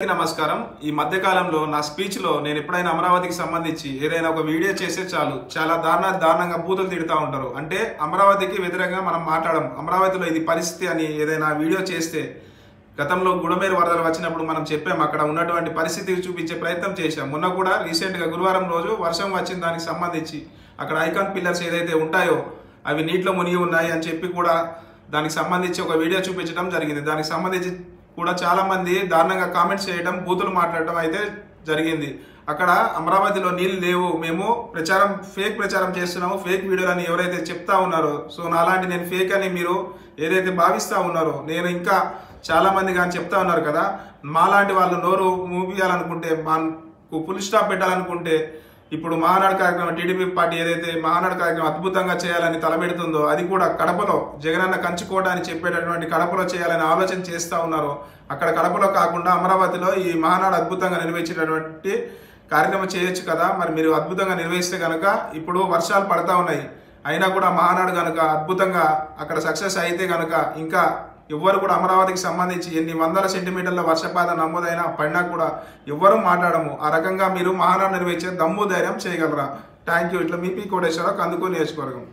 నమస్కారం। ఈ మధ్య కాలంలో నా స్పీచ్ లో నేను ఎప్పుడైనా అమరావతికి సంబంధించి ఏదైనా ఒక వీడియో చేస్తే చాలు చాలా దారుణంగా బూతులు తిడుతూ ఉంటారు। అంటే అమరావతికి వ్యతిరేకంగా మనం మాట్లాడడం, అమరావతిలో ఇది పరిస్థితి అని ఏదైనా వీడియో చేస్తే గతంలో గుడమేరు వరదలు వచ్చినప్పుడు మనం చెప్పాం, అక్కడ ఉన్నటువంటి పరిస్థితి చూపించే ప్రయత్నం చేశాం। మొన్న కూడా రీసెంట్ గా గురువారం రోజు వర్షం వచ్చిన దానికి సంబంధించి అక్కడ ఐకాన్ పిల్లర్స్ ఏదైతే ఉంటాయో అవి నీటిలో మునిగి ఉన్నాయి అని చెప్పి కూడా దానికి సంబంధించి ఒక వీడియో చూపించడం జరిగింది। దానికి సంబంధించి కూడా చాలా మంది దారుణంగా కామెంట్స్ చేయడం, బూతులు మాట్లాడటం అయితే జరిగింది। అక్కడ అమరావతిలో నీళ్ళు లేవు, మేము ఫేక్ ప్రచారం చేస్తున్నాము, ఫేక్ వీడియోలని ఎవరైతే చెప్తా ఉన్నారో, సో నాలాంటి నేను ఫేక్ అని మీరు ఏదైతే భావిస్తూ ఉన్నారో, నేను ఇంకా చాలా మంది కానీ చెప్తా ఉన్నారు కదా, మాలాంటి వాళ్ళు నోరు మూపియాలనుకుంటే, మాకు ఫుల్ స్టాప్ పెట్టాలనుకుంటే ఇప్పుడు మహానాడు కార్యక్రమం టీడీపీ పార్టీ ఏదైతే మహానాడు కార్యక్రమం అద్భుతంగా చేయాలని తలపెడుతుందో అది కూడా కడపలో జగనన్న కంచుకోట అని చెప్పేటటువంటి కడపలో చేయాలని ఆలోచన చేస్తూ ఉన్నారో, అక్కడ కడపలో కాకుండా అమరావతిలో ఈ మహానాడు అద్భుతంగా నిర్వహించేటటువంటి కార్యక్రమం చేయొచ్చు కదా। మరి మీరు అద్భుతంగా నిర్వహిస్తే కనుక ఇప్పుడు వర్షాలు పడతా ఉన్నాయి, అయినా కూడా మహానాడు కనుక అద్భుతంగా అక్కడ సక్సెస్ అయితే కనుక ఇంకా ఎవ్వరు కూడా అమరావతికి సంబంధించి ఎన్ని వందల సెంటీమీటర్ల వర్షపాతం నమోదైనా పడినా కూడా ఎవ్వరూ మాట్లాడము। ఆ రకంగా మీరు మహానాడు నిర్వహించే దమ్ము ధైర్యం చేయగలరా? Thank you. ఇట్లా మీ పి కోటేశ్వరరావు, కందుకూరు నియోజకవర్గం।